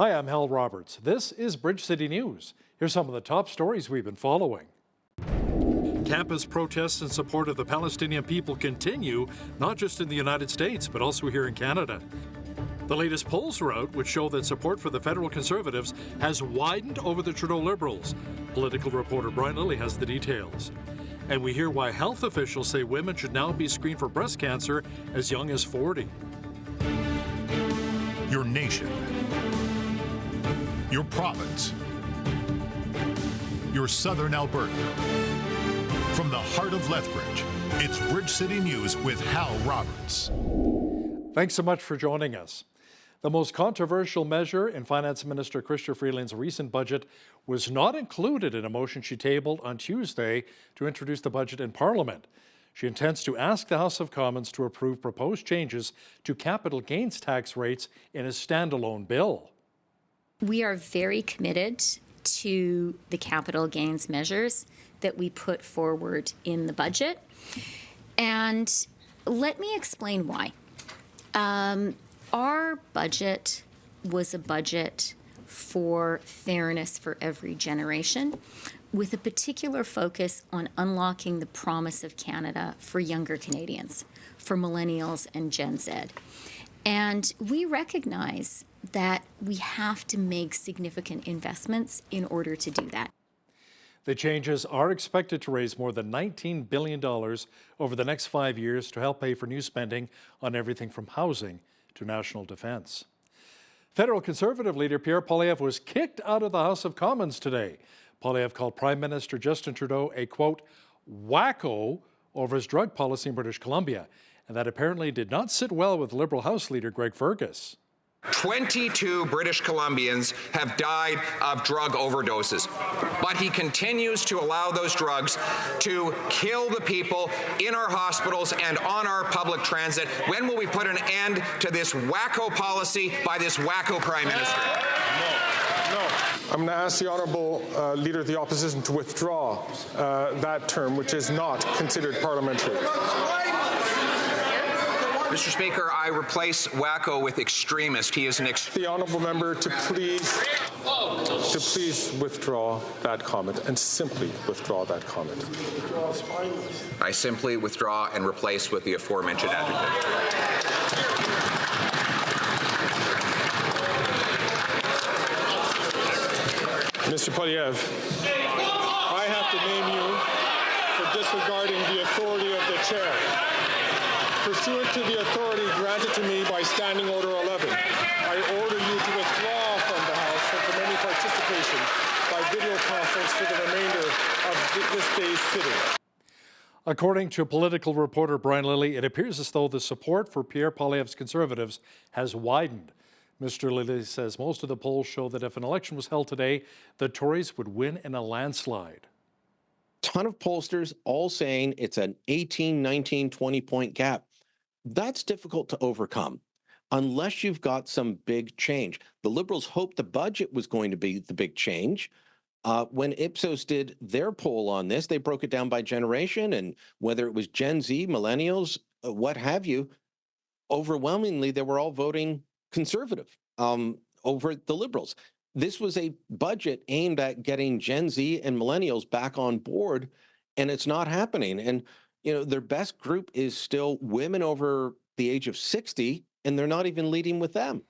Hi, I'm Hal Roberts. This is Bridge City News. Here's some of the top stories we've been following. Campus protests in support of the Palestinian people continue, not just in the United States, but also here in Canada. The latest polls are out, which show that support for the federal Conservatives has widened over the Trudeau Liberals. Political reporter Brian Lilly has the details. And we hear why health officials say women should now be screened for breast cancer as young as 40. Your nation, your province, your southern Alberta. From the heart of Lethbridge, it's Bridge City News with Hal Roberts. Thanks so much for joining us. The most controversial measure in Finance Minister Chrystia Freeland's recent budget was not included in a motion she tabled on Tuesday to introduce the budget in Parliament. She intends to ask the House of Commons to approve proposed changes to capital gains tax rates in a standalone bill. We are very committed to the capital gains measures that we put forward in the budget. And let me explain why. Our budget was a budget for fairness for every generation, with a particular focus on unlocking the promise of Canada for younger Canadians, for millennials and Gen Z. And we recognize that we have to make significant investments in order to do that. The changes are expected to raise more than $19 billion over the next 5 years to help pay for new spending on everything from housing to national defense. Federal Conservative leader Pierre Poilievre was kicked out of the House of Commons today. Poilievre called Prime Minister Justin Trudeau a, quote, wacko over his drug policy in British Columbia, and that apparently did not sit well with Liberal House leader Greg Fergus. 22 British Columbians have died of drug overdoses, but he continues to allow those drugs to kill the people in our hospitals and on our public transit. When will we put an end to this wacko policy by this wacko Prime Minister? No. I'm going to ask the Honourable Leader of the Opposition to withdraw that term, which is not considered parliamentary. Mr. Speaker, I replace wacko with extremist. He is an The honourable member to please withdraw that comment and simply withdraw that comment. I simply withdraw and replace with the aforementioned adjective. Mr. Poilievre, I have to name you for disregarding the authority of the chair. Pursuant to the authority granted to me by Standing Order 11, I order you to withdraw from the House from any participation by video conference for the remainder of this day's sitting. According to political reporter Brian Lilly, it appears as though the support for Pierre Poilievre's Conservatives has widened. Mr. Lilly says most of the polls show that if an election was held today, the Tories would win in a landslide. Ton of pollsters all saying it's an 18, 19, 20-point gap. That's difficult to overcome unless you've got some big change. The Liberals hoped the budget was going to be the big change. When Ipsos did their poll on this, they broke it down by generation, and whether it was Gen Z, millennials, what have you, overwhelmingly, they were all voting Conservative over the Liberals. This was a budget aimed at getting Gen Z and millennials back on board, and it's not happening. And you know, their best group is still women over the age of 60, and they're not even leading with them.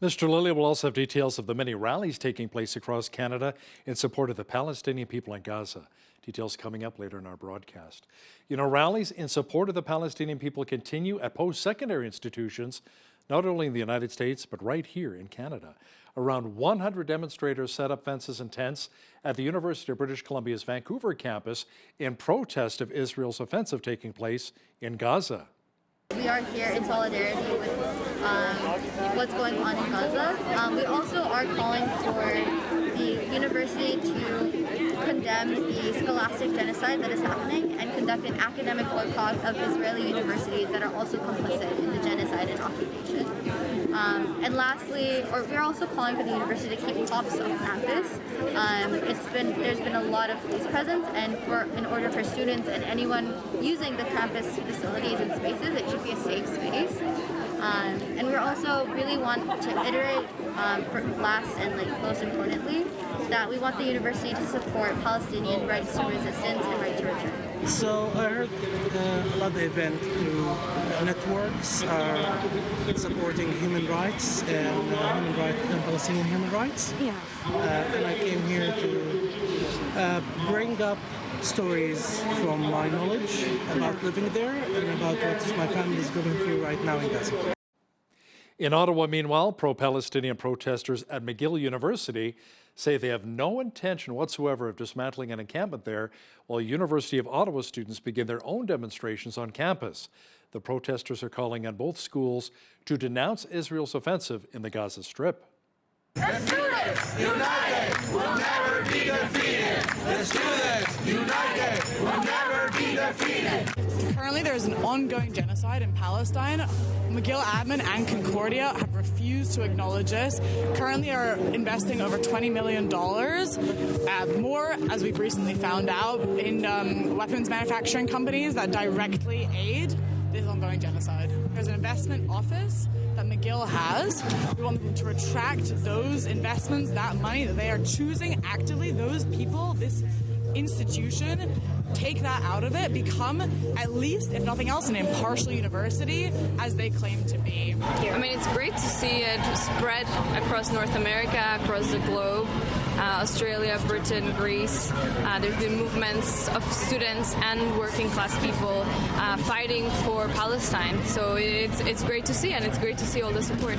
Mr. Lilly will also have details of the many rallies taking place across Canada in support of the Palestinian people in Gaza. Details coming up later in our broadcast. You know, rallies in support of the Palestinian people continue at post-secondary institutions, not only in the United States, but right here in Canada. Around 100 demonstrators set up fences and tents at the University of British Columbia's Vancouver campus in protest of Israel's offensive taking place in Gaza. We are here in solidarity with what's going on in Gaza. We also are calling for the university to condemn the scholastic genocide that is happening and conduct an academic boycott of Israeli universities that are also complicit in the genocide and occupation. And lastly, we're also calling for the university to keep cops off campus. There's been a lot of police presence, and in order for students and anyone using the campus facilities and spaces, it should be a safe space. And we also really want to iterate, for last and most importantly, that we want the university to support Palestinian rights to resistance and right to return. So I heard about the event through networks supporting human rights and Palestinian human rights. Yeah. And I came here to bring up stories from my knowledge about living there and about what my family is going through right now in Gaza. In Ottawa, meanwhile, pro-Palestinian protesters at McGill University say they have no intention whatsoever of dismantling an encampment there, while University of Ottawa students begin their own demonstrations on campus. The protesters are calling on both schools to denounce Israel's offensive in the Gaza Strip. Let's do this! United! We'll never be defeated! Let's do this! United! We'll never be defeated! Currently, there's an ongoing genocide in Palestine. McGill Admin and Concordia have refused to acknowledge this. Currently are investing over $20 million, more, as we've recently found out, in weapons manufacturing companies that directly aid this ongoing genocide. There's an investment office that McGill has. We want them to retract those investments, that money that they are choosing actively, those people, this institution, take that out of it, become, at least, if nothing else, an impartial university, as they claim to be. I mean, it's great to see it spread across North America, across the globe, Australia, Britain, Greece. There's been movements of students and working class people fighting for Palestine. So it's great to see, and it's great to see all the support.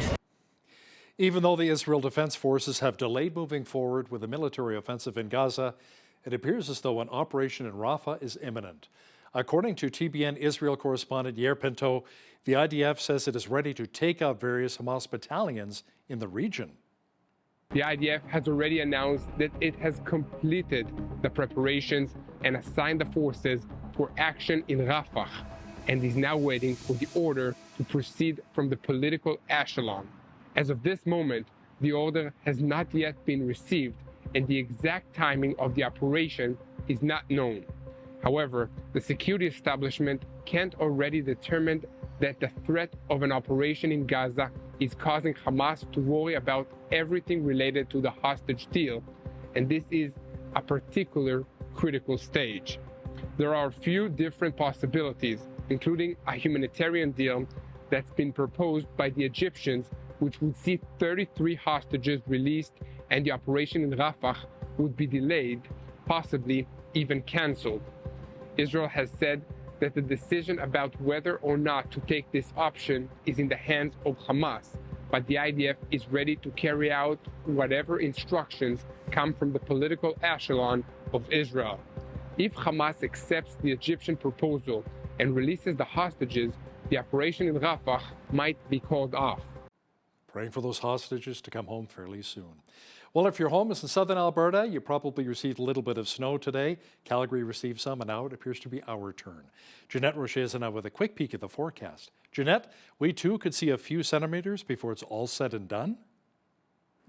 Even though the Israel Defense Forces have delayed moving forward with a military offensive in Gaza, it appears as though an operation in Rafah is imminent. According to TBN Israel correspondent Yair Pinto, the IDF says it is ready to take out various Hamas battalions in the region. The IDF has already announced that it has completed the preparations and assigned the forces for action in Rafah, and is now waiting for the order to proceed from the political echelon. As of this moment, the order has not yet been received, and the exact timing of the operation is not known. However, the security establishment can't already determine that the threat of an operation in Gaza is causing Hamas to worry about everything related to the hostage deal, and this is a particular critical stage. There are a few different possibilities, including a humanitarian deal that's been proposed by the Egyptians, which would see 33 hostages released, and the operation in Rafah would be delayed, possibly even cancelled. Israel has said that the decision about whether or not to take this option is in the hands of Hamas, but the IDF is ready to carry out whatever instructions come from the political echelon of Israel. If Hamas accepts the Egyptian proposal and releases the hostages, the operation in Rafah might be called off. Praying for those hostages to come home fairly soon. Well, if your home is in southern Alberta, you probably received a little bit of snow today. Calgary received some, and now it appears to be our turn. Jeanette Rocher is now with a quick peek at the forecast. Jeanette, we too could see a few centimeters before it's all said and done?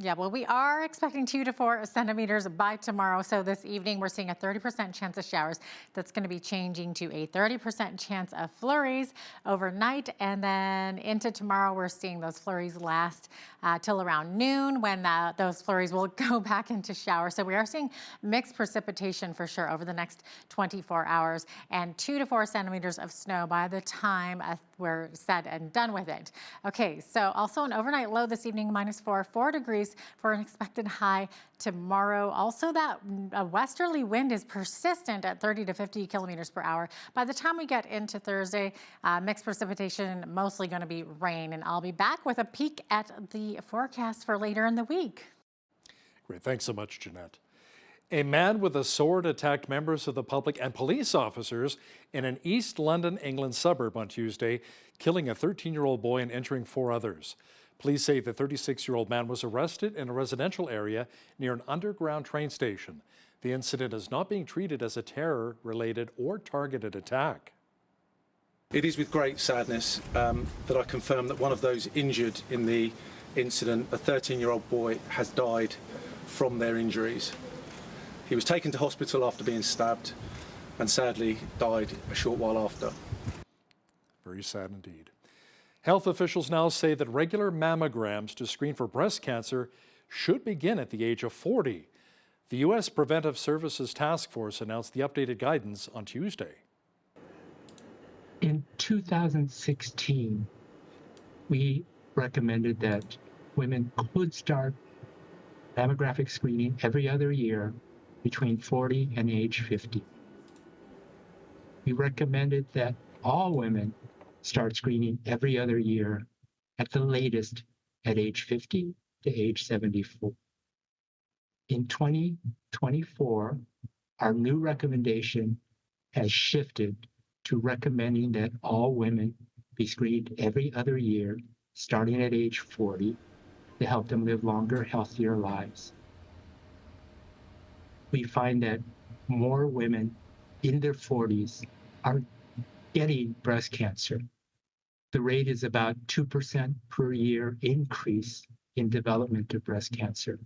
Yeah, well, we are expecting 2 to 4 centimeters by tomorrow. So this evening, we're seeing a 30% chance of showers. That's going to be changing to a 30% chance of flurries overnight. And then into tomorrow, we're seeing those flurries last till around noon, when those flurries will go back into showers. So we are seeing mixed precipitation for sure over the next 24 hours, and 2 to 4 centimeters of snow by the time we're said and done with it. Okay, so also an overnight low this evening, -4 degrees for an expected high tomorrow. Also, that westerly wind is persistent at 30 to 50 kilometers per hour. By the time we get into Thursday, mixed precipitation, mostly going to be rain. And I'll be back with a peek at the forecast for later in the week. Great. Thanks so much, Jeanette. A man with a sword attacked members of the public and police officers in an East London, England suburb on Tuesday, killing a 13-year-old boy and injuring 4 others. Police say the 36-year-old man was arrested in a residential area near an underground train station. The incident is not being treated as a terror-related or targeted attack. It is with great sadness that I confirm that one of those injured in the incident, a 13-year-old boy, has died from their injuries. He was taken to hospital after being stabbed and sadly died a short while after. Very sad indeed. Health officials now say that regular mammograms to screen for breast cancer should begin at the age of 40. The U.S. Preventive Services Task Force announced the updated guidance on Tuesday. In 2016, we recommended that women could start mammographic screening every other year between 40 and age 50. We recommended that all women start screening every other year, at the latest at age 50 to age 74. In 2024, our new recommendation has shifted to recommending that all women be screened every other year, starting at age 40, to help them live longer, healthier lives. We find that more women in their 40s are getting breast cancer. The rate is about 2% per year increase in development of breast cancer.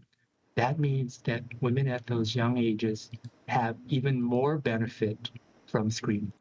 That means that women at those young ages have even more benefit from screening.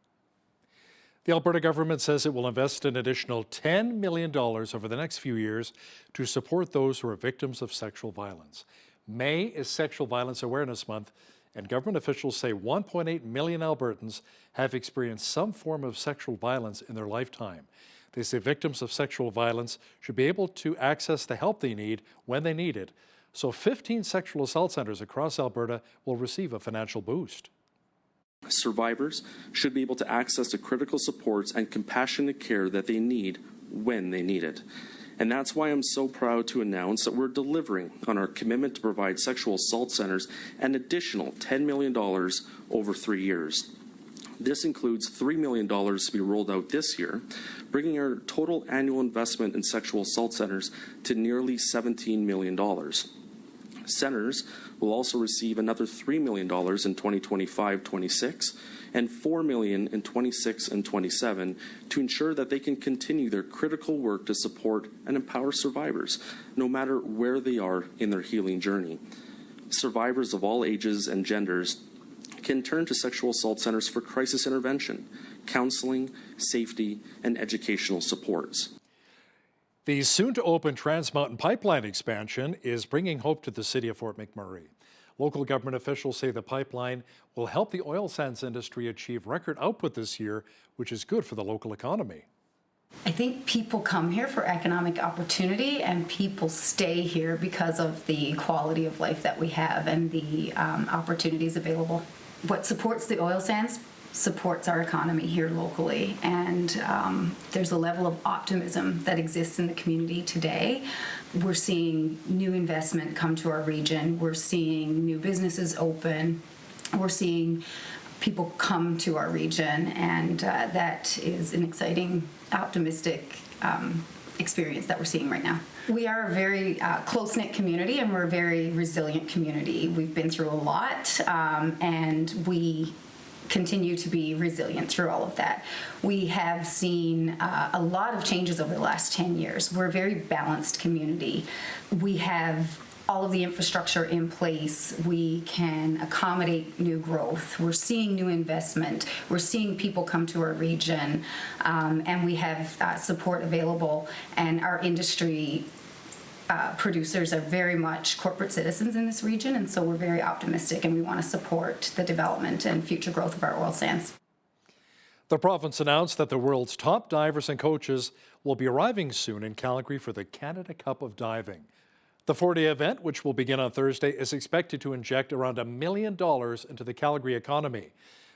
The Alberta government says it will invest an additional $10 million over the next few years to support those who are victims of sexual violence. May is Sexual Violence Awareness Month, and government officials say 1.8 million Albertans have experienced some form of sexual violence in their lifetime. They say victims of sexual violence should be able to access the help they need when they need it. So 15 sexual assault centers across Alberta will receive a financial boost. Survivors should be able to access the critical supports and compassionate care that they need when they need it. And that's why I'm so proud to announce that we're delivering on our commitment to provide sexual assault centers an additional $10 million over 3 years. This includes $3 million to be rolled out this year, bringing our total annual investment in sexual assault centers to nearly $17 million. Centers will also receive another $3 million in 2025-26 and $4 million in 26 and 27 to ensure that they can continue their critical work to support and empower survivors, no matter where they are in their healing journey. Survivors of all ages and genders can turn to sexual assault centers for crisis intervention, counseling, safety, and educational supports. The soon-to-open Trans Mountain Pipeline expansion is bringing hope to the city of Fort McMurray. Local government officials say the pipeline will help the oil sands industry achieve record output this year, which is good for the local economy. I think people come here for economic opportunity, and people stay here because of the quality of life that we have and the opportunities available. What supports the oil sands supports our economy here locally, and there's a level of optimism that exists in the community today. We're seeing new investment come to our region. We're seeing new businesses open. We're seeing people come to our region, and that is an exciting, optimistic experience that we're seeing right now. We are a very close-knit community, and we're a very resilient community. We've been through a lot, and we continue to be resilient through all of that. We have seen a lot of changes over the last 10 years. We're a very balanced community. We have all of the infrastructure in place. We can accommodate new growth. We're seeing new investment. We're seeing people come to our region, and we have support available, and our industry producers are very much corporate citizens in this region, and so we're very optimistic, and we want to support the development and future growth of our oil sands. The province announced that the world's top divers and coaches will be arriving soon in Calgary for the Canada Cup of Diving. The 4-day event, which will begin on Thursday, is expected to inject around $1 million into the Calgary economy.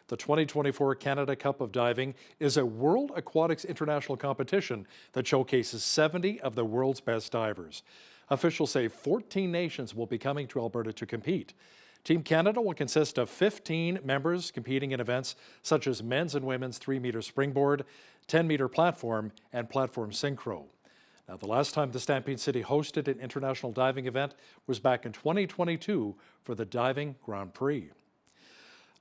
The 2024 Canada Cup of Diving is a World Aquatics International competition that showcases 70 of the world's best divers. Officials say 14 nations will be coming to Alberta to compete. Team Canada will consist of 15 members competing in events such as men's and women's 3-meter springboard, 10-meter platform, and platform synchro. Now, the last time the Stampede City hosted an international diving event was back in 2022 for the Diving Grand Prix.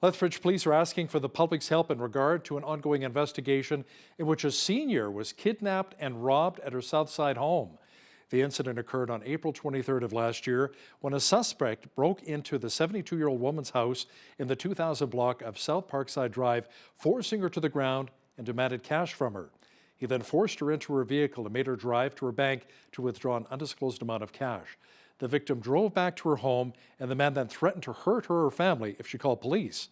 Lethbridge police are asking for the public's help in regard to an ongoing investigation in which a senior was kidnapped and robbed at her Southside home. The incident occurred on April 23rd of last year when a suspect broke into the 72-year-old woman's house in the 2000 block of South Parkside Drive, forcing her to the ground and demanded cash from her. He then forced her into her vehicle and made her drive to her bank to withdraw an undisclosed amount of cash. The victim drove back to her home, and the man then threatened to hurt her or family if she called police.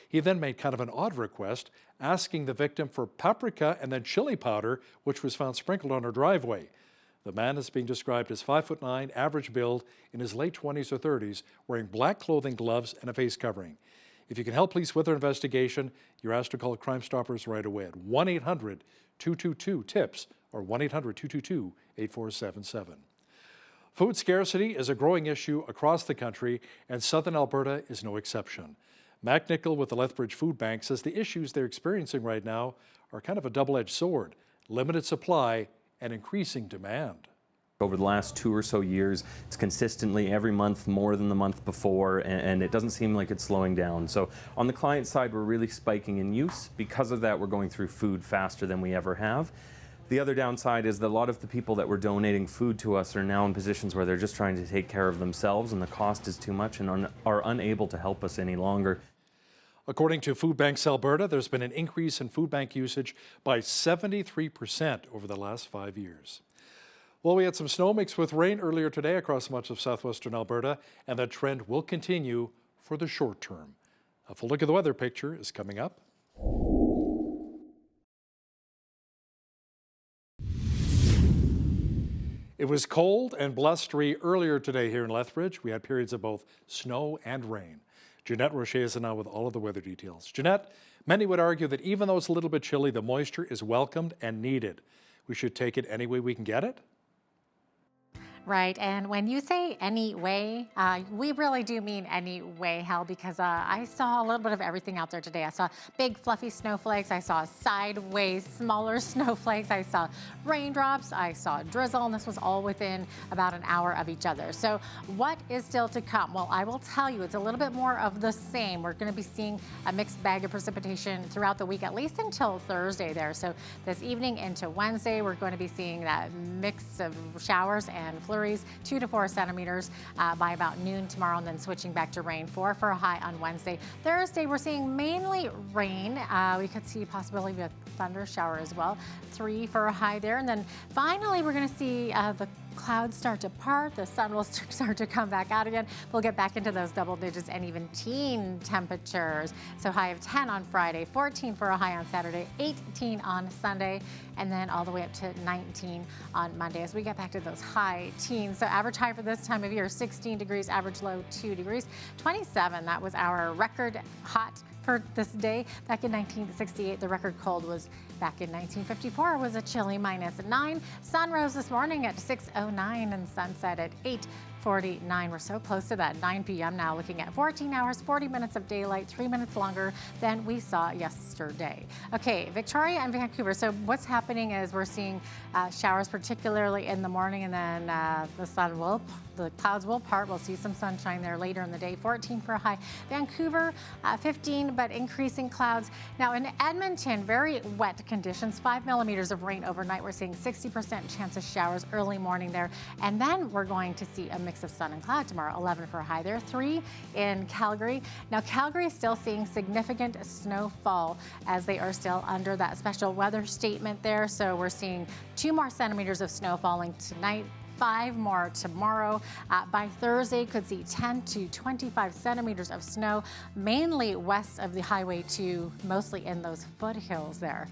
He then made kind of an odd request, asking the victim for paprika and then chili powder, which was found sprinkled on her driveway. The man is being described as 5'9", average build, in his late 20s or 30s, wearing black clothing, gloves, and a face covering. If you can help police with their investigation, you're asked to call Crime Stoppers right away at 1-800-222-TIPS or 1-800-222-8477. Food scarcity is a growing issue across the country, and southern Alberta is no exception. Mac Nickel with the Lethbridge Food Bank says the issues they're experiencing right now are kind of a double-edged sword: limited supply and increasing demand. Over the last 2 or so years, it's consistently every month more than the month before, and it doesn't seem like it's slowing down. So on the client side, we're really spiking in use. Because of that, we're going through food faster than we ever have. The other downside is that a lot of the people that were donating food to us are now in positions where they're just trying to take care of themselves, and the cost is too much and are unable to help us any longer. According to Food Banks Alberta, there's been an increase in food bank usage by 73% over the last 5 years. Well, we had some snow mixed with rain earlier today across much of southwestern Alberta, and that trend will continue for the short term. A full look at the weather picture is coming up. It was cold and blustery earlier today here in Lethbridge. We had periods of both snow and rain. Jeanette Rocher is now with all of the weather details. Jeanette, many would argue that even though it's a little bit chilly, the moisture is welcomed and needed. We should take it any way we can get it? Right, and when you say any way, we really do mean any way, Hal, because I saw a little bit of everything out there today. I saw big fluffy snowflakes, I saw sideways smaller snowflakes, I saw raindrops, I saw drizzle, and this was all within about an hour of each other. So what is still to come? Well, I will tell you, it's a little bit more of the same. We're going to be seeing a mixed bag of precipitation throughout the week, at least until Thursday there. So this evening into Wednesday, we're going to be seeing that mix of showers and flurries, 2 to 4 centimeters by about noon tomorrow, and then switching back to rain. 4 for a high on Wednesday. Thursday, we're seeing mainly rain. We could see possibility of a thunder shower as well. 3 for a high there. And then finally, we're going to see the clouds start to part, the sun will start to come back out again. We'll get back into those double digits and even teen temperatures. So high of 10 on Friday, 14 for a high on Saturday, 18 on Sunday, and then all the way up to 19 on Monday as we get back to those high teens. So average high for this time of year, 16 degrees, average low 2 degrees, 27. That was our record hot for this day. Back in 1968, the record cold was back in 1954, was a chilly -9. Sun rose this morning at 6:09 and sunset at 8:49. We're so close to that 9 p.m. now, looking at 14 hours, 40 minutes of daylight, 3 minutes longer than we saw yesterday. Okay, Victoria and Vancouver. So what's happening is we're seeing showers, particularly in the morning, and then the clouds will part. We'll see some sunshine there later in the day. 14 for a high. Vancouver, 15, but increasing clouds. Now in Edmonton, very wet conditions. 5 millimeters of rain overnight. We're seeing 60% chance of showers early morning there. And then we're going to see a mix of sun and cloud tomorrow. 11 for a high there. 3 in Calgary. Now Calgary is still seeing significant snowfall as they are still under that special weather statement there. So we're seeing 2 more centimeters of snow falling tonight, 5 more tomorrow. By Thursday, could see 10 to 25 centimeters of snow, mainly west of the Highway 2, mostly in those foothills there.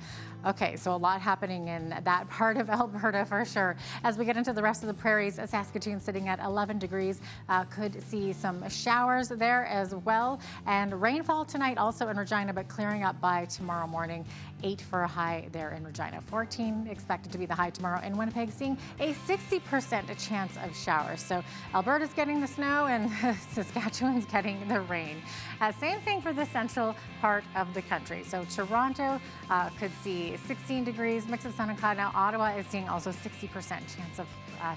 Okay, so a lot happening in that part of Alberta for sure. As we get into the rest of the prairies, Saskatoon sitting at 11 degrees, could see some showers there as well. And rainfall tonight also in Regina, but clearing up by tomorrow morning. 8 for a high there in Regina. 14 expected to be the high tomorrow in Winnipeg, seeing a 60% chance of showers. So Alberta's getting the snow and Saskatchewan's getting the rain. Same thing for the central part of the country. So Toronto could see 16 degrees, mix of sun and cloud. Now Ottawa is seeing also 60% chance of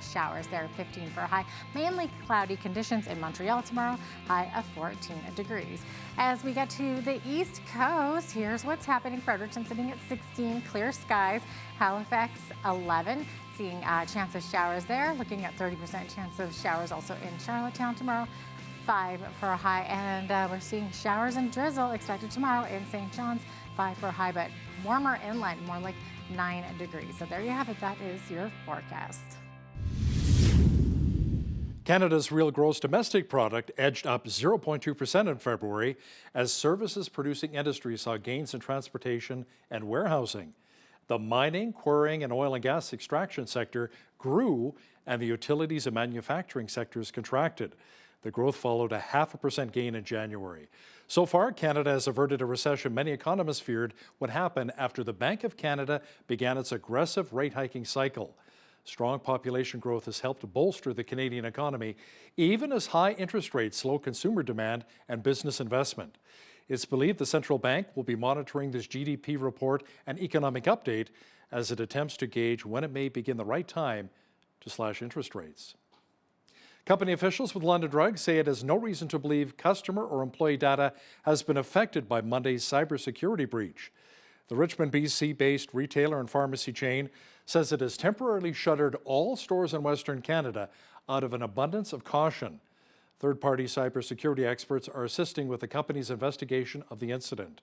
showers there, 15 for a high. Mainly cloudy conditions in Montreal tomorrow, high of 14 degrees. As we get to the East Coast, here's what's happening. Fredericton sitting at 16, clear skies. Halifax 11, seeing a chance of showers there. Looking at 30% chance of showers also in Charlottetown tomorrow. 5 for a high, and we're seeing showers and drizzle expected tomorrow in St. John's. 5 for a high, but warmer inland, more like 9 degrees. So there you have it. That is your forecast. Canada's real gross domestic product edged up 0.2% in February as services producing industries saw gains in transportation and warehousing. The mining, quarrying, and oil and gas extraction sector grew, and the utilities and manufacturing sectors contracted. The growth followed a 0.5% gain in January. So far, Canada has averted a recession many economists feared would happen after the Bank of Canada began its aggressive rate hiking cycle. Strong population growth has helped bolster the Canadian economy, even as high interest rates slow consumer demand and business investment. It's believed the central bank will be monitoring this GDP report and economic update as it attempts to gauge when it may begin the right time to slash interest rates. Company officials with London Drugs say it has no reason to believe customer or employee data has been affected by Monday's cybersecurity breach. The Richmond, BC-based retailer and pharmacy chain says it has temporarily shuttered all stores in Western Canada out of an abundance of caution. Third-party cybersecurity experts are assisting with the company's investigation of the incident.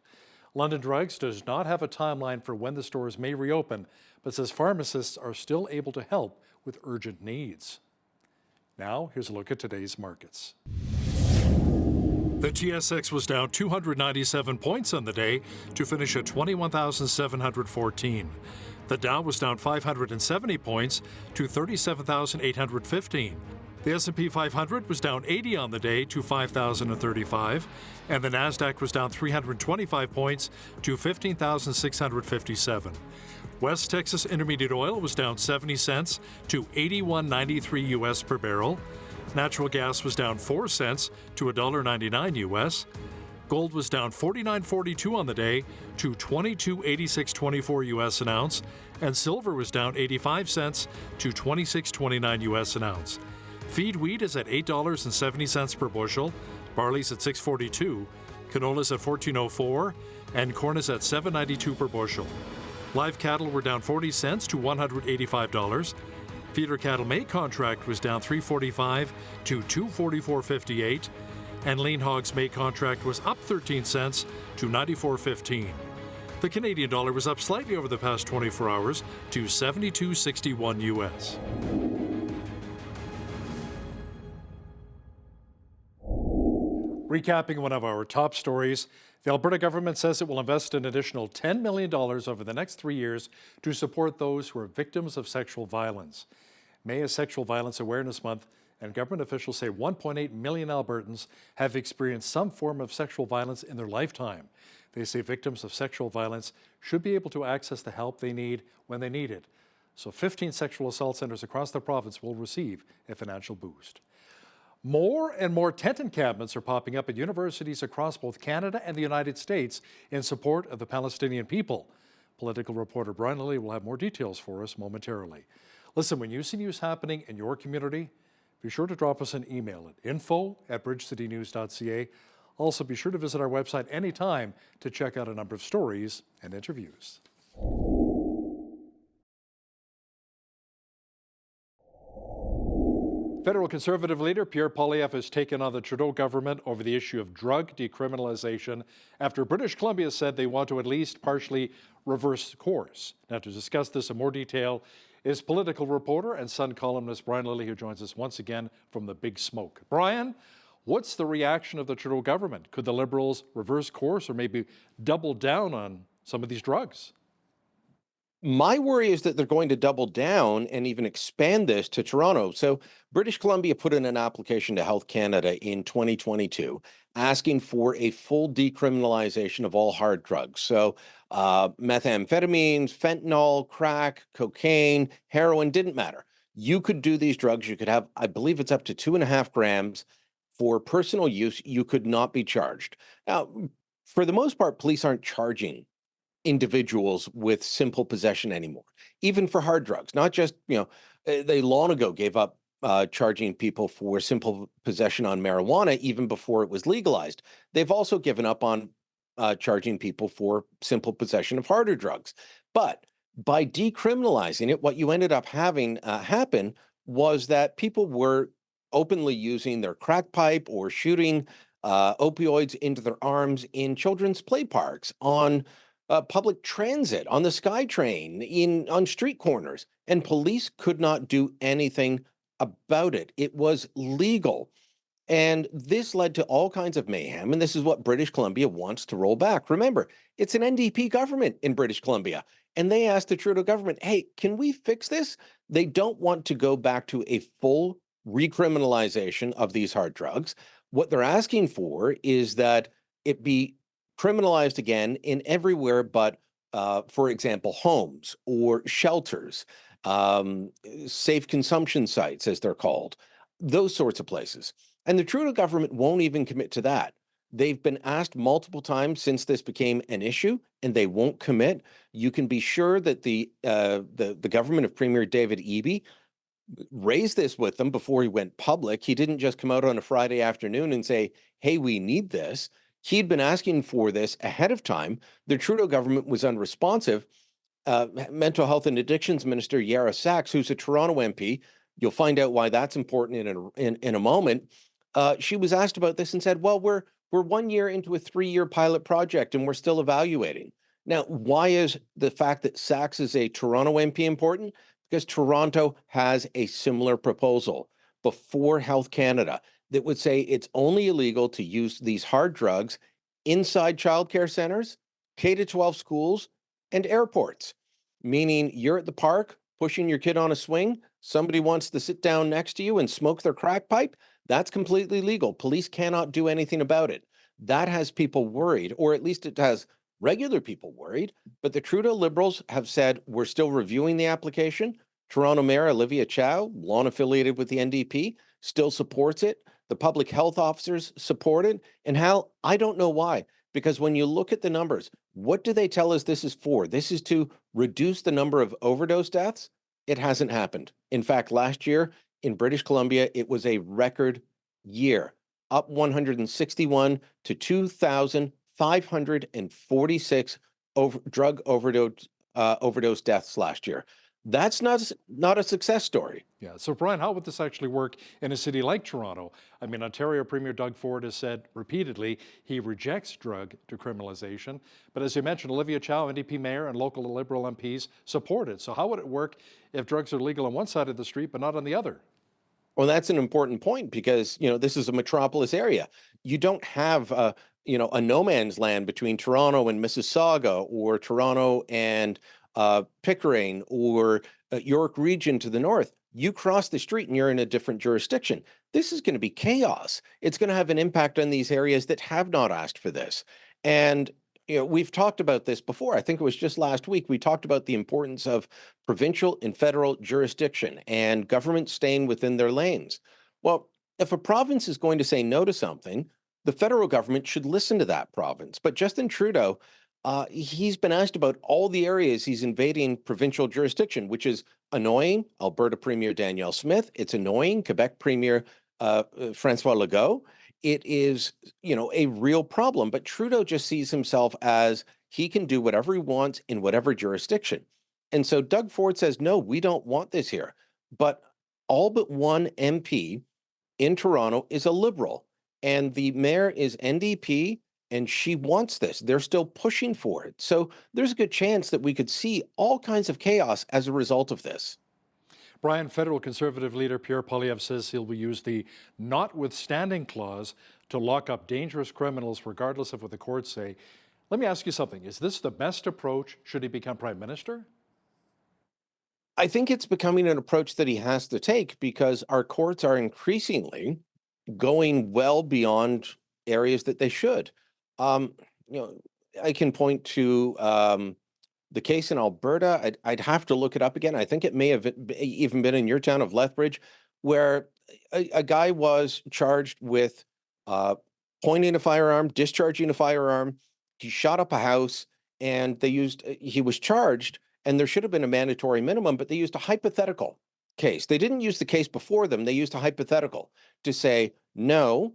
London Drugs does not have a timeline for when the stores may reopen, but says pharmacists are still able to help with urgent needs. Now, here's a look at today's markets. The TSX was down 297 points on the day to finish at 21,714. The Dow was down 570 points to 37,815. The S&P 500 was down 80 on the day to 5,035, and the Nasdaq was down 325 points to 15,657. West Texas Intermediate Oil was down 70 cents to 81.93 US per barrel. Natural gas was down 4 cents to $1.99 US. Gold was down 49.42 on the day to 22.8624 US an ounce, and silver was down 85 cents to 26.29 US an ounce. Feed wheat is at $8.70 per bushel, barley's at $6.42, canola's at $14.04, and corn is at $7.92 per bushel. Live cattle were down 40 cents to $185. Feeder cattle May contract was down $3.45 to $244.58, and lean hogs May contract was up 13 cents to $94.15. The Canadian dollar was up slightly over the past 24 hours to 72.61 US. Recapping one of our top stories, the Alberta government says it will invest an additional $10 million over the next 3 years to support those who are victims of sexual violence. May is Sexual Violence Awareness Month, and government officials say 1.8 million Albertans have experienced some form of sexual violence in their lifetime. They say victims of sexual violence should be able to access the help they need when they need it. So 15 sexual assault centers across the province will receive a financial boost. More and more tent encampments are popping up at universities across both Canada and the United States in support of the Palestinian people. Political reporter Brian Lilly will have more details for us momentarily. Listen, when you see news happening in your community, be sure to drop us an email at info@bridgecitynews.ca. Also, be sure to visit our website anytime to check out a number of stories and interviews. Federal Conservative leader Pierre Poilievre has taken on the Trudeau government over the issue of drug decriminalization after British Columbia said they want to at least partially reverse course. Now, to discuss this in more detail is political reporter and Sun columnist Brian Lilly, who joins us once again from the Big Smoke. Brian, what's the reaction of the Trudeau government? Could the Liberals reverse course or maybe double down on some of these drugs? My worry is that they're going to double down and even expand this to Toronto. So British Columbia put in an application to Health Canada in 2022 asking for a full decriminalization of all hard drugs. So methamphetamines, fentanyl, crack, cocaine, heroin, didn't matter. You could do these drugs. You could have, I believe it's up to 2.5 grams for personal use. You could not be charged. Now, for the most part, police aren't charging individuals with simple possession anymore, even for hard drugs. Not just, they long ago gave up charging people for simple possession on marijuana even before it was legalized. They've also given up on charging people for simple possession of harder drugs. But by decriminalizing it, what you ended up having happen was that people were openly using their crack pipe or shooting opioids into their arms in children's play parks, on public transit, on the SkyTrain, on street corners, and police could not do anything about it. It was legal. And this led to all kinds of mayhem, and this is what British Columbia wants to roll back. Remember, it's an NDP government in British Columbia, and they asked the Trudeau government, hey, can we fix this? They don't want to go back to a full recriminalization of these hard drugs. What they're asking for is that it be criminalized again in everywhere but, for example, homes or shelters, safe consumption sites, as they're called, those sorts of places. And the Trudeau government won't even commit to that. They've been asked multiple times since this became an issue, and they won't commit. You can be sure that the government of Premier David Eby raised this with them before he went public. He didn't just come out on a Friday afternoon and say, hey, we need this. He'd been asking for this ahead of time. The Trudeau government was unresponsive. Mental Health and Addictions Minister Yara Sachs, who's a Toronto MP, you'll find out why that's important in a moment. She was asked about this and said, well, we're 1 year into a 3-year pilot project and we're still evaluating. Now, why is the fact that Sachs is a Toronto MP important? Because Toronto has a similar proposal before Health Canada that would say it's only illegal to use these hard drugs inside childcare centers, K-12 schools, and airports, meaning you're at the park pushing your kid on a swing, somebody wants to sit down next to you and smoke their crack pipe, that's completely legal. Police cannot do anything about it. That has people worried, or at least it has regular people worried, but the Trudeau Liberals have said, we're still reviewing the application. Toronto Mayor Olivia Chow, long affiliated with the NDP, still supports it. The public health officers support it. And Hal, I don't know why, because when you look at the numbers, what do they tell us this is for? This is to reduce the number of overdose deaths. It hasn't happened. In fact, last year in British Columbia, it was a record year, up 161 to 2,546 drug overdose deaths last year. That's not a success story. Yeah. So, Brian, how would this actually work in a city like Toronto? I mean, Ontario Premier Doug Ford has said repeatedly he rejects drug decriminalization. But as you mentioned, Olivia Chow, NDP mayor, and local Liberal MPs support it. So how would it work if drugs are legal on one side of the street but not on the other? Well, that's an important point because, this is a metropolis area. You don't have, a no man's land between Toronto and Mississauga or Toronto and Pickering or York Region to the north. You cross the street and you're in a different jurisdiction. This is going to be chaos. It's going to have an impact on these areas that have not asked for this. And we've talked about this before. I think it was just last week. We talked about the importance of provincial and federal jurisdiction and government staying within their lanes. Well, if a province is going to say no to something, the federal government should listen to that province. But Justin Trudeau, he's been asked about all the areas he's invading provincial jurisdiction, which is annoying. Alberta Premier Danielle Smith. It's annoying. Quebec Premier Francois Legault. It is, a real problem. But Trudeau just sees himself as he can do whatever he wants in whatever jurisdiction. And so Doug Ford says, no, we don't want this here. But all but one MP in Toronto is a Liberal. And the mayor is NDP, and she wants this. They're still pushing for it. So there's a good chance that we could see all kinds of chaos as a result of this. Brian, federal Conservative leader Pierre Poilievre says he'll use the notwithstanding clause to lock up dangerous criminals regardless of what the courts say. Let me ask you something. Is this the best approach should he become prime minister? I think it's becoming an approach that he has to take because our courts are increasingly going well beyond areas that they should. I can point to the case in Alberta. I'd have to look it up again. I think it may have even been in your town of Lethbridge, where a guy was charged with pointing a firearm, discharging a firearm. He shot up a house, and he was charged, and there should have been a mandatory minimum, but they used a hypothetical case. They didn't use the case before them. They used a hypothetical to say, no,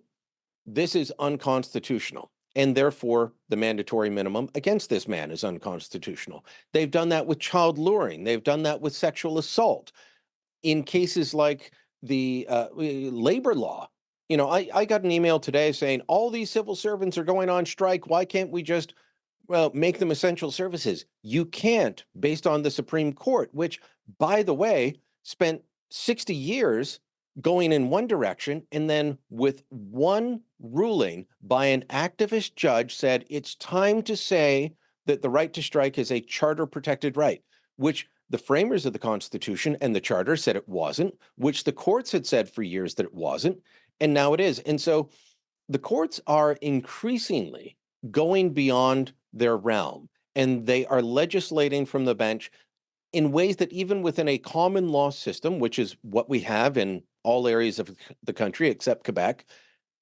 this is unconstitutional. And therefore, the mandatory minimum against this man is unconstitutional. They've done that with child luring. They've done that with sexual assault. In cases like the labor law, I got an email today saying all these civil servants are going on strike. Why can't we just well, make them essential services. You can't, based on the Supreme Court, which, by the way, spent 60 years going in one direction, and then with one ruling by an activist judge said it's time to say that the right to strike is a charter protected right, which the framers of the Constitution and the charter said it wasn't, which the courts had said for years that it wasn't, and now it is. And so the courts are increasingly going beyond their realm, and they are legislating from the bench in ways that even within a common law system, which is what we have in all areas of the country except Quebec,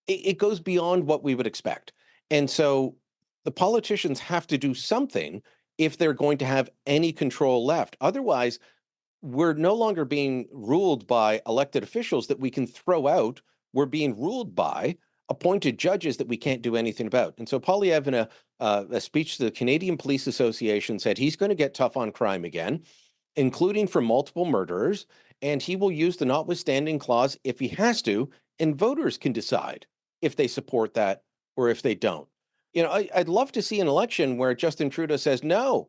it goes beyond what we would expect. And so the politicians have to do something if they're going to have any control left. Otherwise, we're no longer being ruled by elected officials that we can throw out. We're being ruled by appointed judges that we can't do anything about. And so Poilievre, in a speech to the Canadian Police Association, said he's going to get tough on crime again, including for multiple murderers, and he will use the notwithstanding clause if he has to, and voters can decide if they support that or if they don't. You know, I'd love to see an election where Justin Trudeau says, no,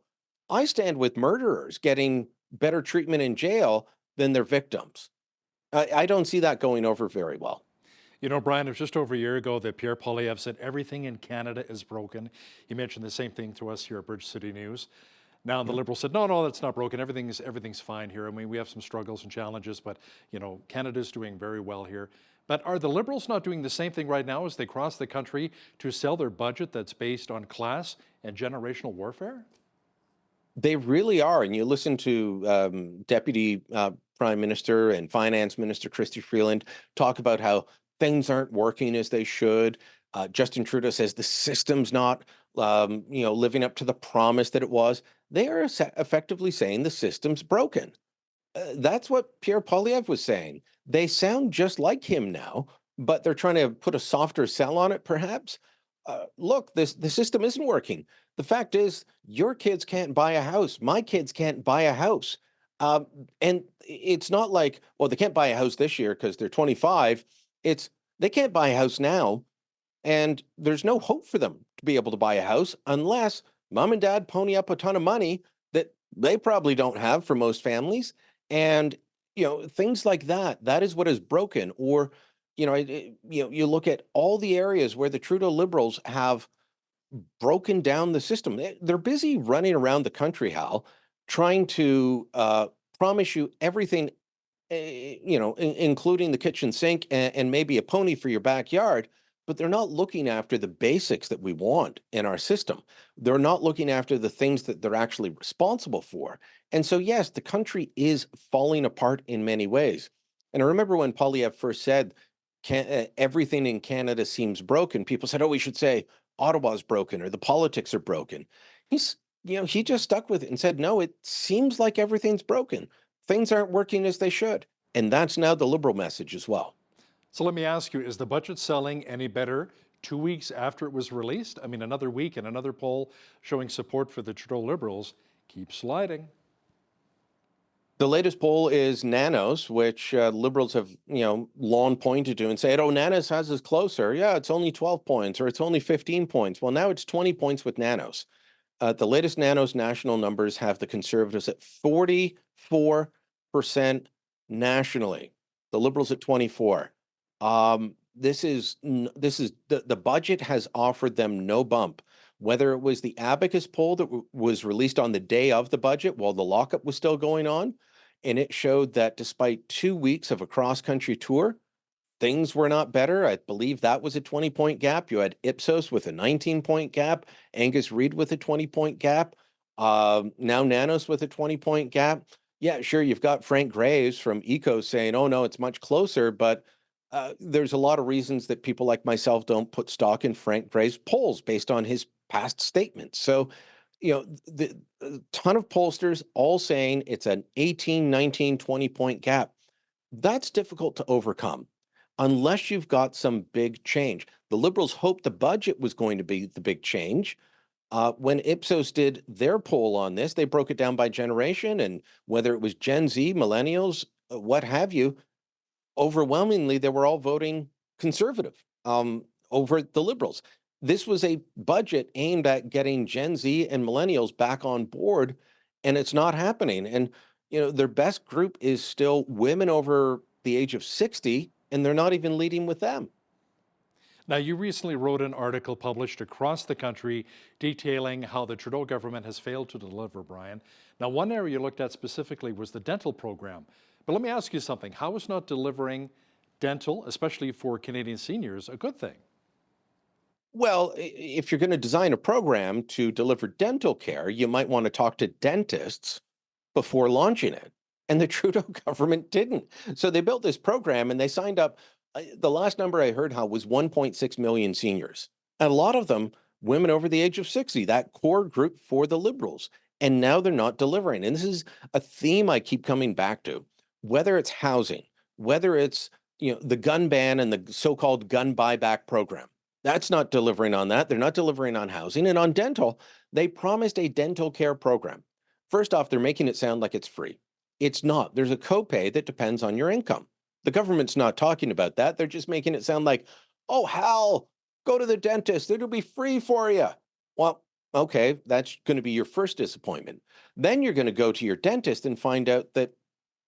I stand with murderers getting better treatment in jail than their victims. I don't see that going over very well. You know, Brian, it was just over a year ago that Pierre Poilievre said everything in Canada is broken. He mentioned the same thing to us here at Bridge City News. Now the Liberals said, no, that's not broken. Everything's fine here. I mean, we have some struggles and challenges, but, you know, Canada's doing very well here. But are the Liberals not doing the same thing right now as they cross the country to sell their budget that's based on class and generational warfare? They really are. And you listen to Deputy Prime Minister and Finance Minister Chrystia Freeland talk about how things aren't working as they should. Justin Trudeau says the system's not, living up to the promise that it was. They are effectively saying the system's broken. That's what Pierre Poilievre was saying. They sound just like him now, but they're trying to put a softer sell on it, perhaps. Look, the system isn't working. The fact is, your kids can't buy a house. My kids can't buy a house. And it's not like, well, they can't buy a house this year because they're 25. It's they can't buy a house now, and there's no hope for them to be able to buy a house unless mom and dad pony up a ton of money that they probably don't have for most families. And, things like that, that is what is broken. Or, you look at all the areas where the Trudeau Liberals have broken down the system. They're busy running around the country, Hal, trying to promise you everything, including the kitchen sink and maybe a pony for your backyard, but they're not looking after the basics that we want in our system. They're not looking after the things that they're actually responsible for. And so, yes, the country is falling apart in many ways. And I remember when Poilievre first said, everything in Canada seems broken, people said, oh, we should say Ottawa's broken or the politics are broken. He just stuck with it and said, no, it seems like everything's broken. Things aren't working as they should. And that's now the Liberal message as well. So let me ask you, is the budget selling any better 2 weeks after it was released? I mean, another week and another poll showing support for the Trudeau Liberals keeps sliding. The latest poll is Nanos, which Liberals have, long pointed to and said, oh, Nanos has us closer. Yeah, it's only 12 points or it's only 15 points. Well, now it's 20 points with Nanos. The latest Nanos national numbers have the Conservatives at 44% nationally. The Liberals at 24%. This is the budget has offered them no bump. Whether it was the Abacus poll that was released on the day of the budget while the lockup was still going on, and it showed that despite 2 weeks of a cross-country tour, things were not better. I believe that was a 20-point gap. You had Ipsos with a 19-point gap, Angus Reid with a 20-point gap, now Nanos with a 20-point gap. Yeah, sure, you've got Frank Graves from ECO saying, oh, no, it's much closer, but there's a lot of reasons that people like myself don't put stock in Frank Graves' polls based on his past statements. So, a ton of pollsters all saying it's an 18, 19, 20-point gap. That's difficult to overcome unless you've got some big change. The Liberals hoped the budget was going to be the big change. When Ipsos did their poll on this, they broke it down by generation, and whether it was Gen Z, millennials, what have you, overwhelmingly, they were all voting Conservative over the Liberals. This was a budget aimed at getting Gen Z and millennials back on board, and it's not happening. And, their best group is still women over the age of 60, and they're not even leading with them. Now, you recently wrote an article published across the country detailing how the Trudeau government has failed to deliver, Brian. Now, one area you looked at specifically was the dental program. But let me ask you something. How is not delivering dental, especially for Canadian seniors, a good thing? Well, if you're going to design a program to deliver dental care, you might want to talk to dentists before launching it. And the Trudeau government didn't. So they built this program and they signed up. The last number I heard how was 1.6 million seniors. And a lot of them women over the age of 60, that core group for the Liberals. And now they're not delivering. And this is a theme I keep coming back to, whether it's housing, whether it's the gun ban and the so-called gun buyback program. That's not delivering on that. They're not delivering on housing. And on dental, they promised a dental care program. First off, they're making it sound like it's free. It's not. There's a copay that depends on your income. The government's not talking about that. They're just making it sound like, oh, Hal, go to the dentist. It'll be free for you. Well, okay, that's going to be your first disappointment. Then you're going to go to your dentist and find out that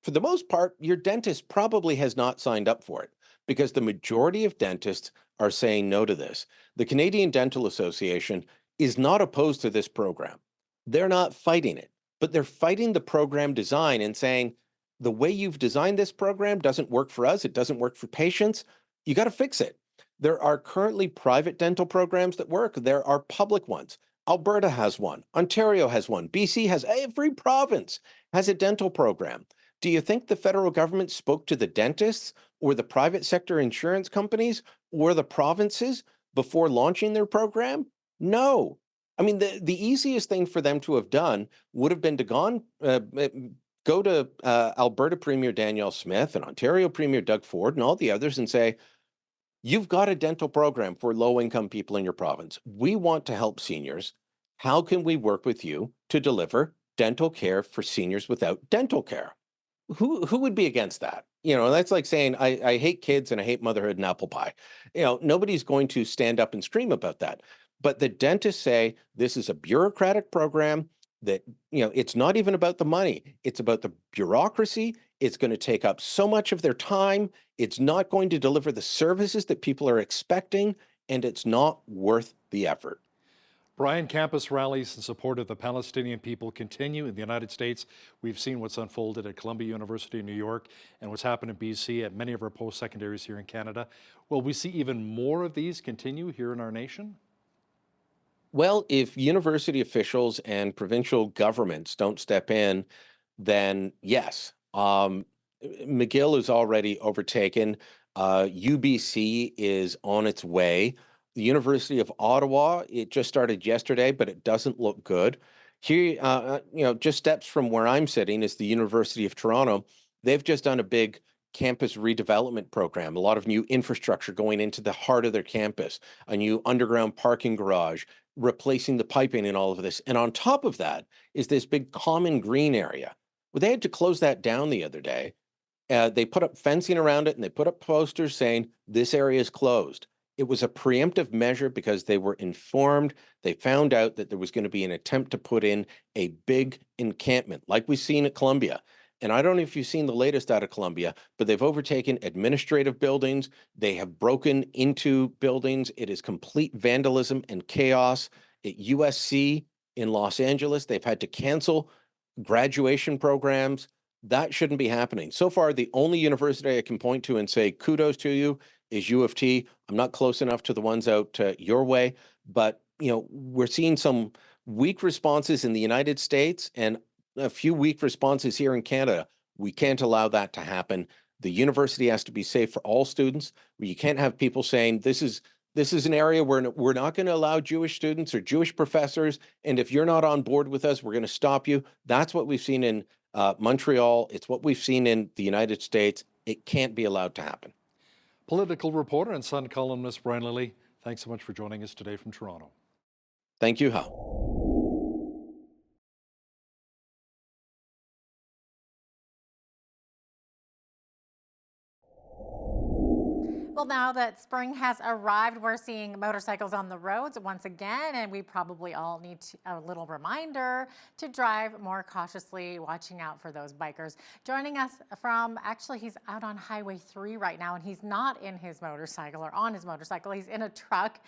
for the most part, your dentist probably has not signed up for it because the majority of dentists are saying no to this. The Canadian Dental Association is not opposed to this program. They're not fighting it, but they're fighting the program design and saying, the way you've designed this program doesn't work for us. It doesn't work for patients. You got to fix it. There are currently private dental programs that work. There are public ones. Alberta has one. Ontario has one. BC has, every province has a dental program. Do you think the federal government spoke to the dentists or the private sector insurance companies or the provinces before launching their program? No. I mean, the easiest thing for them to have done would have been to go to Alberta Premier Danielle Smith and Ontario Premier Doug Ford and all the others and say, you've got a dental program for low-income people in your province. We want to help seniors. How can we work with you to deliver dental care for seniors without dental care? Who would be against that? That's like saying, I hate kids and I hate motherhood and apple pie. Nobody's going to stand up and scream about that. But the dentists say this is a bureaucratic program that, it's not even about the money. It's about the bureaucracy. It's going to take up so much of their time. It's not going to deliver the services that people are expecting, and it's not worth the effort. Brian, campus rallies in support of the Palestinian people continue in the United States. We've seen what's unfolded at Columbia University in New York and what's happened in BC at many of our post-secondaries here in Canada. Will we see even more of these continue here in our nation? Well, if university officials and provincial governments don't step in, then yes. McGill is already overtaken. UBC is on its way. The University of Ottawa, it just started yesterday, but it doesn't look good. Here, just steps from where I'm sitting is the University of Toronto. They've just done a big campus redevelopment program, a lot of new infrastructure going into the heart of their campus, a new underground parking garage, replacing the piping and all of this. And on top of that is this big common green area. Well, they had to close that down the other day. They put up fencing around it and they put up posters saying this area is closed. It was a preemptive measure because they were informed. They found out that there was going to be an attempt to put in a big encampment like we've seen at Columbia. And I don't know if you've seen the latest out of Columbia, but they've overtaken administrative buildings. They have broken into buildings. It is complete vandalism and chaos. At USC in Los Angeles, they've had to cancel graduation programs. That shouldn't be happening. So far, the only university I can point to and say kudos to you is U of T. I'm not close enough to the ones out your way, but we're seeing some weak responses in the United States and a few weak responses here in Canada. We can't allow that to happen. The university has to be safe for all students. You can't have people saying this is an area where we're not going to allow Jewish students or Jewish professors, and if you're not on board with us, we're going to stop you. That's what we've seen in Montreal. It's what we've seen in the United States. It can't be allowed to happen. Political reporter and Sun columnist Brian Lilley, thanks so much for joining us today from Toronto. Thank you, Hal. Well, now that spring has arrived, we're seeing motorcycles on the roads once again, and we probably all need a little reminder to drive more cautiously, watching out for those bikers. Joining us from, actually, he's out on Highway 3 right now, and he's not in his motorcycle or on his motorcycle. He's in a truck,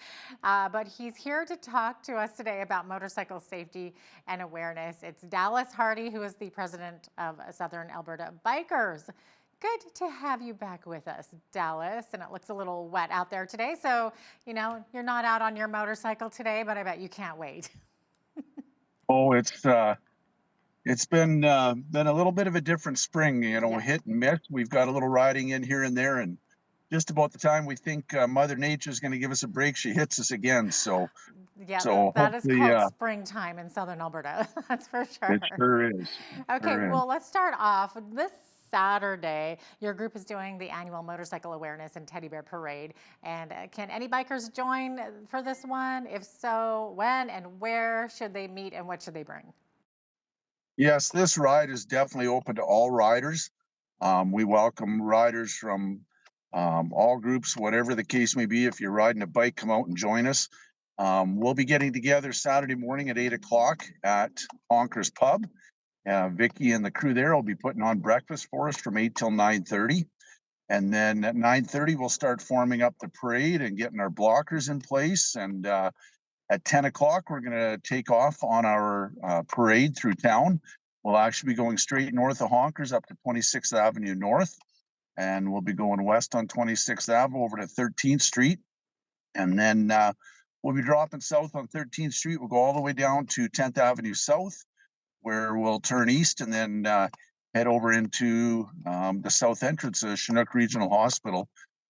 but he's here to talk to us today about motorcycle safety and awareness. It's Dallas Hardy, who is the president of Southern Alberta Bikers. Good to have you back with us, Dallas, and it looks a little wet out there today, so, you know, you're not out on your motorcycle today, but I bet you can't wait. Oh, it's been a little bit of a different spring, you know, hit and miss. We've got a little riding in here and there, and just about the time we think Mother Nature is going to give us a break, she hits us again. So, yeah, so that is hopefully, called springtime in Southern Alberta. That's for sure. it sure is. Okay, Sure is. well, let's start off this Saturday. Your group is doing the annual Motorcycle Awareness and Teddy Bear Parade. And can any bikers join for this one? If so, when and where should they meet and what should they bring? Yes, this ride is definitely open to all riders. We welcome riders from all groups, whatever the case may be. If you're riding a bike, come out and join us. We'll be getting together Saturday morning at 8 o'clock at Honker's Pub. Vicky and the crew there will be putting on breakfast for us from 8 till 9:30. And then at 9:30, we'll start forming up the parade and getting our blockers in place. And at 10 o'clock, we're going to take off on our parade through town. We'll actually be going straight north of Honkers up to 26th Avenue North. And we'll be going west on 26th Avenue over to 13th Street. And then we'll be dropping south on 13th Street. We'll go all the way down to 10th Avenue South, where we'll turn east and then head over into the south entrance of Chinook Regional Hospital,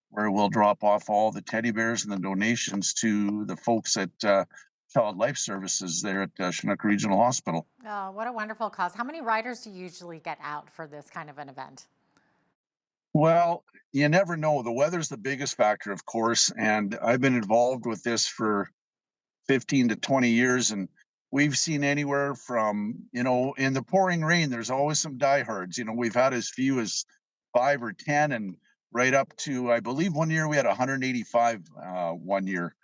where we'll drop off all the teddy bears and the donations to the folks at Child Life Services there at Chinook Regional Hospital. Oh, what a wonderful cause. How many riders do you usually get out for this kind of an event? Well, you never know. The weather's the biggest factor, of course, and I've been involved with this for 15 to 20 years, and we've seen anywhere from, you know, in the pouring rain, there's always some diehards. You know, we've had as few as 5 or 10, and right up to, I believe one year we had 185 one year.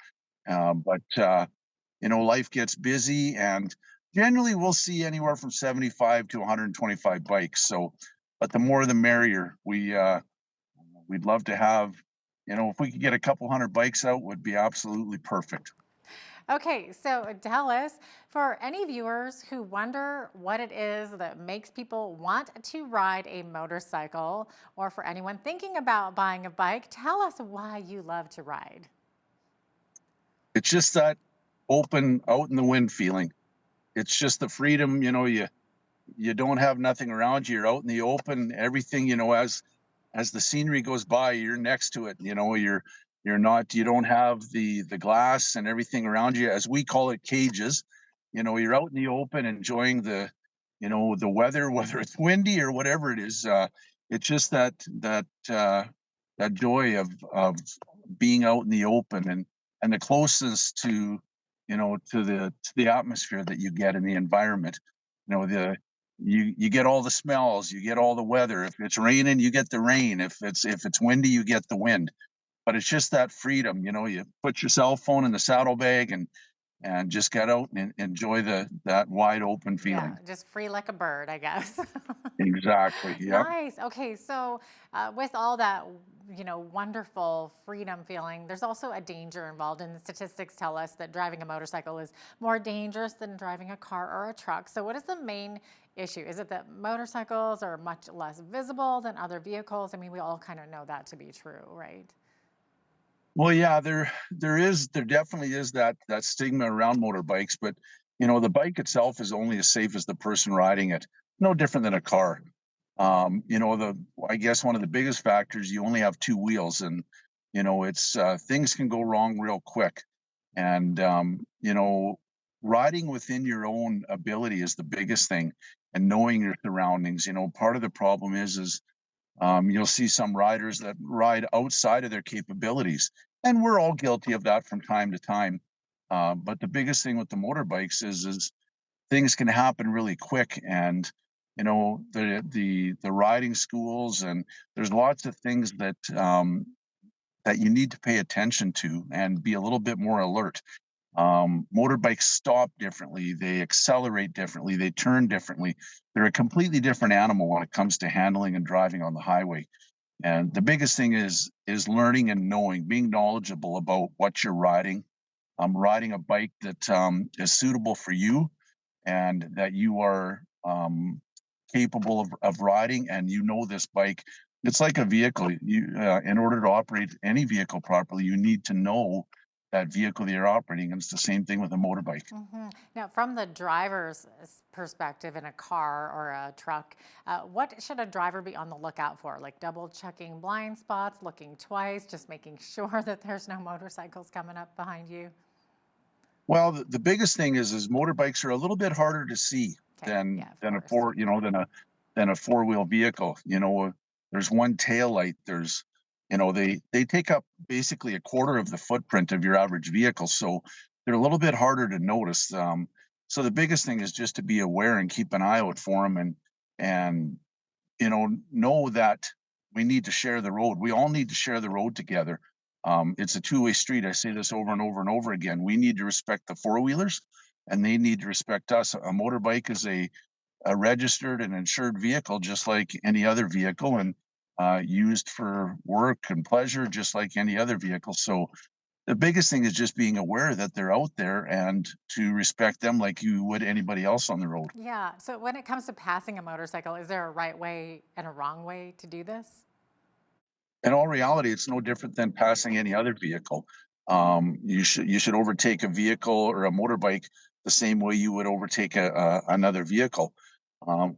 But you know, life gets busy, and generally we'll see anywhere from 75 to 125 bikes. So, but the more the merrier. We'd love to have, you know, if we could get a couple hundred bikes out, would be absolutely perfect. Okay, so Dallas, for any viewers who wonder what it is that makes people want to ride a motorcycle, or for anyone thinking about buying a bike, tell us why you love to ride. It's just that open, out in the wind feeling. It's just the freedom, you know, you don't have nothing around you. You're out in the open, everything, you know, as the scenery goes by, you're next to it. You know, you don't have the glass and everything around you, as we call it, cages. You know, you're out in the open enjoying the, you know, the weather, whether it's windy or whatever it is. It's just that joy of being out in the open, and the closest to, you know, to the atmosphere that you get in the environment. You know, you get all the smells, you get all the weather. If it's raining, you get the rain. If it's windy, you get the wind. But it's just that freedom. You know, you put your cell phone in the saddlebag and just get out and enjoy that wide open feeling. Yeah, just free like a bird, I guess. Exactly. Yeah. Nice. Okay, so with all that, you know, wonderful freedom feeling, there's also a danger involved, and the statistics tell us that driving a motorcycle is more dangerous than driving a car or a truck. So what is the main issue? Is it that motorcycles are much less visible than other vehicles? I mean, we all kind of know that to be true, right? Well, yeah, there definitely is that stigma around motorbikes, but you know, the bike itself is only as safe as the person riding it. No different than a car. You know, I guess one of the biggest factors, you only have two wheels, and you know, it's things can go wrong real quick. And you know, riding within your own ability is the biggest thing, and knowing your surroundings. You know, part of the problem is you'll see some riders that ride outside of their capabilities, and we're all guilty of that from time to time. But the biggest thing with the motorbikes is things can happen really quick, and you know, the riding schools, and there's lots of things that that you need to pay attention to and be a little bit more alert. Motorbikes stop differently, they accelerate differently, they turn differently. They're a completely different animal when it comes to handling and driving on the highway. And the biggest thing is learning and knowing, being knowledgeable about what you're riding. Riding a bike that is suitable for you and that you are capable of riding, and you know this bike. It's like a vehicle. In order to operate any vehicle properly, you need to know that vehicle that you're operating, and it's the same thing with a motorbike. Now, from the driver's perspective in a car or a truck, what should a driver be on the lookout for? Like double checking blind spots, looking twice, just making sure that there's no motorcycles coming up behind you? Well, the biggest thing is motorbikes are a little bit harder to see than a four-wheel vehicle. There's one tail light. There's they take up basically a quarter of the footprint of your average vehicle, so they're a little bit harder to notice. So the biggest thing is just to be aware and keep an eye out for them, and know that we need to share the road. We all need to share the road together. It's a two-way street. I say this over and over and over again. We need to respect the four-wheelers, and they need to respect us. A motorbike is a registered and insured vehicle, just like any other vehicle, and used for work and pleasure, just like any other vehicle. So the biggest thing is just being aware that they're out there and to respect them like you would anybody else on the road. Yeah. So when it comes to passing a motorcycle, is there a right way and a wrong way to do this? In all reality, it's no different than passing any other vehicle. You should overtake a vehicle or a motorbike the same way you would overtake another vehicle.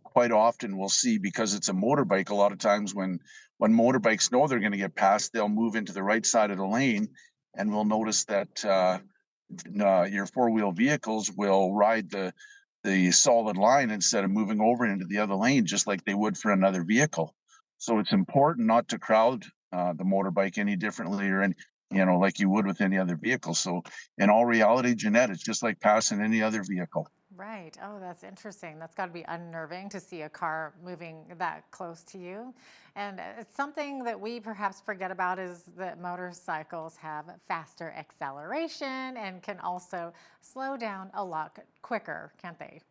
Quite often we'll see, because it's a motorbike, a lot of times when motorbikes know they're going to get passed, they'll move into the right side of the lane, and we'll notice that your four-wheel vehicles will ride the solid line instead of moving over into the other lane, just like they would for another vehicle. So it's important not to crowd the motorbike any differently or like you would with any other vehicle. So in all reality, Jeanette, it's just like passing any other vehicle. Right. Oh, that's interesting. That's got to be unnerving to see a car moving that close to you. And it's something that we perhaps forget about is that motorcycles have faster acceleration and can also slow down a lot quicker, can't they?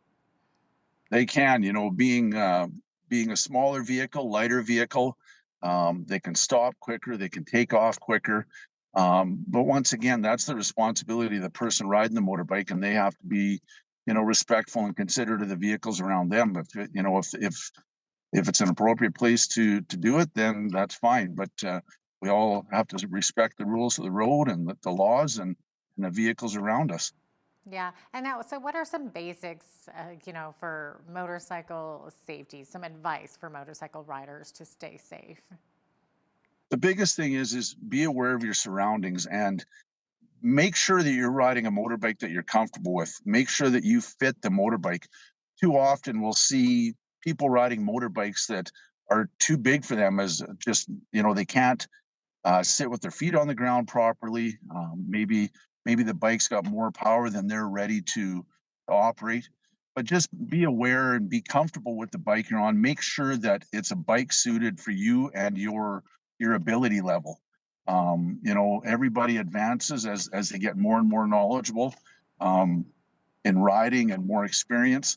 They can, being a smaller vehicle, lighter vehicle, they can stop quicker, they can take off quicker. But once again, that's the responsibility of the person riding the motorbike, and they have to be, respectful and considerate of the vehicles around them. If it's an appropriate place to do it, then that's fine. But we all have to respect the rules of the road and the laws and the vehicles around us. Yeah. And now, so what are some basics, for motorcycle safety, some advice for motorcycle riders to stay safe? The biggest thing is be aware of your surroundings and make sure that you're riding a motorbike that you're comfortable with. Make sure that you fit the motorbike. Too often we'll see people riding motorbikes that are too big for them, as just, they can't sit with their feet on the ground properly. Maybe the bike's got more power than they're ready to operate. But just be aware and be comfortable with the bike you're on. Make sure that it's a bike suited for you and your ability level. Everybody advances as they get more and more knowledgeable in riding and more experience,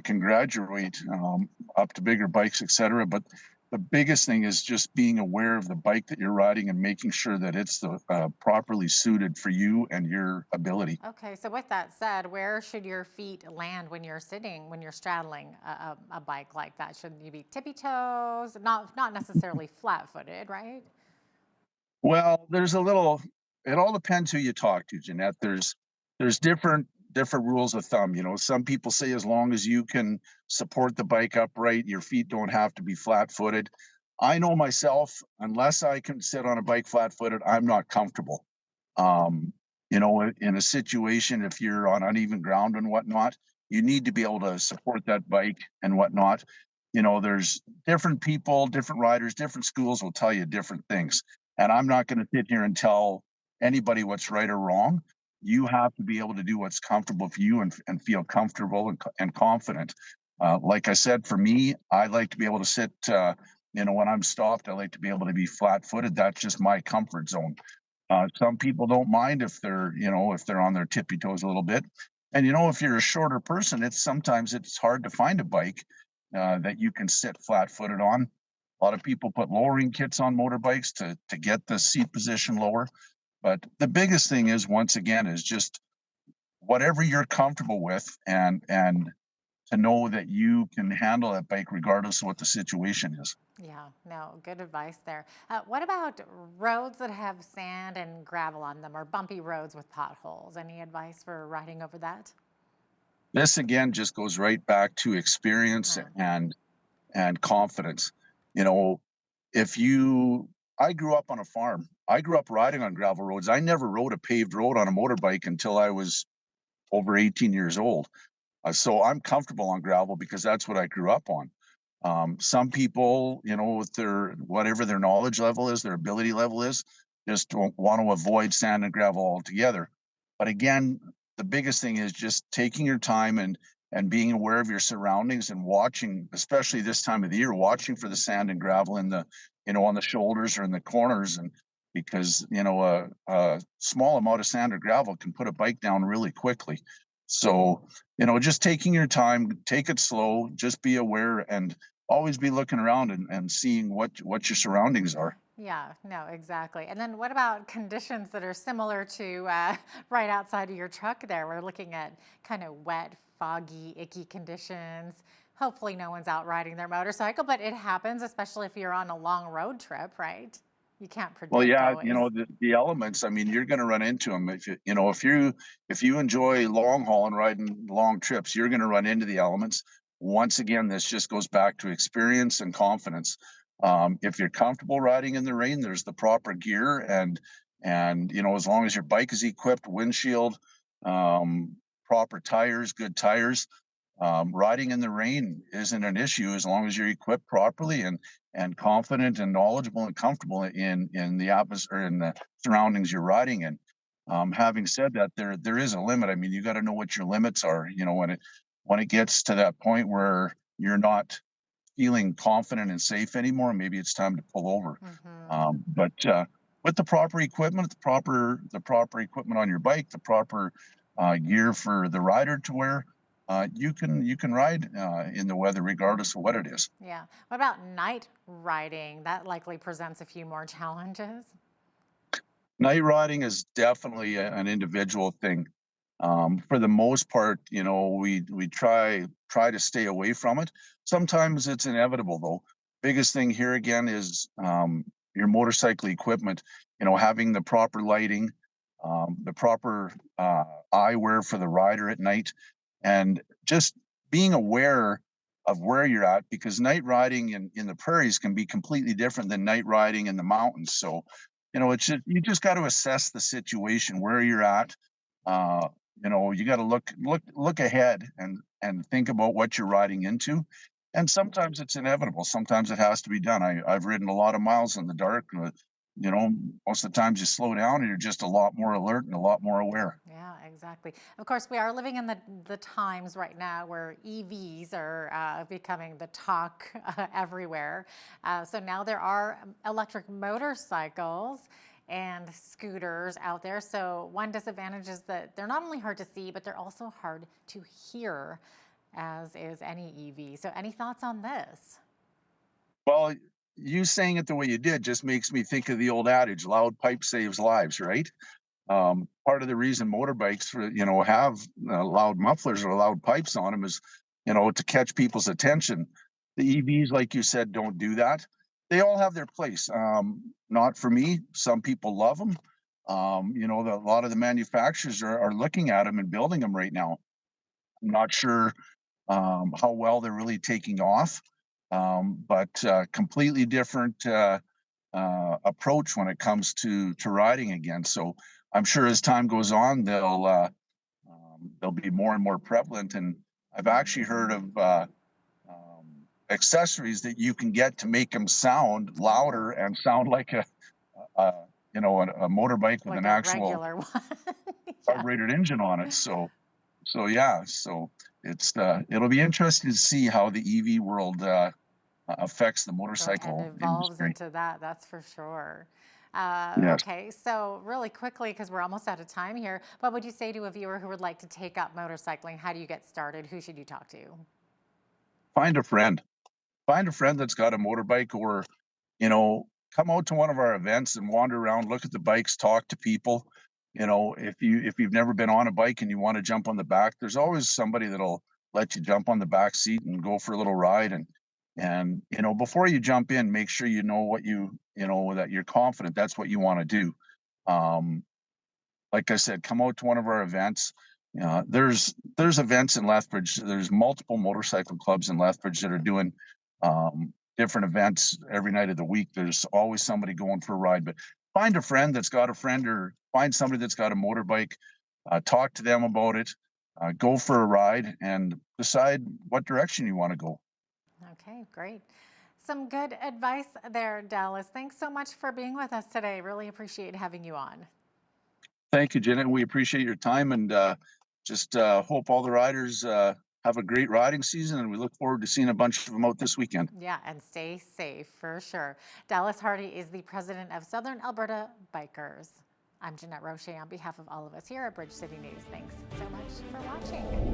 can graduate up to bigger bikes, etc. But the biggest thing is just being aware of the bike that you're riding and making sure that it's properly suited for you and your ability. Okay, so with that said, where should your feet land when you're straddling a bike like that? Should you be tippy toes? Not necessarily flat-footed, right? Well, it all depends who you talk to, Jeanette. There's different rules of thumb. Some people say as long as you can support the bike upright, your feet don't have to be flat-footed. I know myself, unless I can sit on a bike flat-footed, I'm not comfortable. In a situation, if you're on uneven ground and whatnot, you need to be able to support that bike and whatnot. There's different people, different riders, different schools will tell you different things. And I'm not going to sit here and tell anybody what's right or wrong. You have to be able to do what's comfortable for you and feel comfortable and confident. Like I said, for me, I like to be able to sit when I'm stopped, I like to be able to be flat-footed. That's just my comfort zone. Some people don't mind if they're, if they're on their tippy toes a little bit. And if you're a shorter person, sometimes it's hard to find a bike that you can sit flat-footed on. A lot of people put lowering kits on motorbikes to get the seat position lower. But the biggest thing is, once again, is just whatever you're comfortable with, and to know that you can handle that bike regardless of what the situation is. Yeah, no, good advice there. What about roads that have sand and gravel on them, or bumpy roads with potholes? Any advice for riding over that? This again just goes right back to experience and confidence. You know, I grew up on a farm. I grew up riding on gravel roads. I never rode a paved road on a motorbike until I was over 18 years old. So I'm comfortable on gravel because that's what I grew up on. Some people, with whatever their knowledge level is, their ability level is, just don't want to avoid sand and gravel altogether. But again, the biggest thing is just taking your time and being aware of your surroundings and watching, especially this time of the year, watching for the sand and gravel in the, on the shoulders or in the corners. And because, a small amount of sand or gravel can put a bike down really quickly. So, just taking your time, take it slow, just be aware and always be looking around and seeing what your surroundings are. Yeah, no, exactly. And then what about conditions that are similar to right outside of your truck there? We're looking at kind of wet, foggy, icky conditions. Hopefully no one's out riding their motorcycle, but it happens, especially if you're on a long road trip, right? You can't predict. Well, yeah, always. the elements. I mean, you're going to run into them if you enjoy long haul and riding long trips, you're going to run into the elements. Once again, this just goes back to experience and confidence. If you're comfortable riding in the rain, there's the proper gear, and as long as your bike is equipped, windshield, proper tires, good tires. Riding in the rain isn't an issue as long as you're equipped properly and confident and knowledgeable and comfortable in the atmosphere and the surroundings you're riding in. Having said that, there is a limit. I mean, you got to know what your limits are. When it gets to that point where you're not feeling confident and safe anymore, maybe it's time to pull over. But with the proper equipment, the proper equipment on your bike, the proper gear for the rider to wear, you can ride in the weather regardless of what it is. Yeah. What about night riding? That likely presents a few more challenges. Night riding is definitely an individual thing. For the most part, we try to stay away from it. Sometimes it's inevitable, though. Biggest thing here again is your motorcycle equipment. Having the proper lighting, the proper eyewear for the rider at night, and just being aware of where you're at, because night riding in the prairies can be completely different than night riding in the mountains. So, you just got to assess the situation where you're at. You got to look ahead and think about what you're riding into. And sometimes it's inevitable. Sometimes it has to be done. I've ridden a lot of miles in the dark. Most of the times you slow down and you're just a lot more alert and a lot more aware. Yeah, exactly. Of course, we are living in the times right now where EVs are becoming the talk everywhere. So now there are electric motorcycles and scooters out there. So one disadvantage is that they're not only hard to see, but they're also hard to hear, as is any EV. So any thoughts on this? Well, you saying it the way you did just makes me think of the old adage, loud pipe saves lives, right? Part of the reason motorbikes, have loud mufflers or loud pipes on them is, to catch people's attention. The EVs, like you said, don't do that. They all have their place. Not for me. Some people love them. A lot of the manufacturers are looking at them and building them right now. I'm not sure how well they're really taking off, but completely different approach when it comes to riding again. So I'm sure as time goes on, they'll be more and more prevalent. And I've actually heard of accessories that you can get to make them sound louder and sound like a motorbike with Like an a actual regular one. carbureted engine on it. So it's it'll be interesting to see how the EV world affects the And motorcycle evolves industry. into that, that's for sure. Yes. Okay, so really quickly, because we're almost out of time here, what would you say to a viewer who would like to take up motorcycling? How do you get started? Who should you talk to? Find a friend. Find a friend that's got a motorbike, or, come out to one of our events and wander around, look at the bikes, talk to people. If you've never been on a bike and you want to jump on the back, there's always somebody that'll let you jump on the back seat and go for a little ride. And before you jump in, make sure you know that you're confident that's what you want to do. Um, like I said, come out to one of our events. There's events in Lethbridge. There's multiple motorcycle clubs in Lethbridge that are doing different events every night of the week. There's always somebody going for a ride. But find a friend that's got a friend, or find somebody that's got a motorbike. Talk to them about it. Go for a ride and decide what direction you want to go. Okay, great. Some good advice there, Dallas. Thanks so much for being with us today. Really appreciate having you on. Thank you, Janet. We appreciate your time, and just hope all the riders have a great riding season, and we look forward to seeing a bunch of them out this weekend. Yeah, and stay safe for sure. Dallas Hardy is the president of Southern Alberta Bikers. I'm Jeanette Roche on behalf of all of us here at Bridge City News. Thanks so much for watching.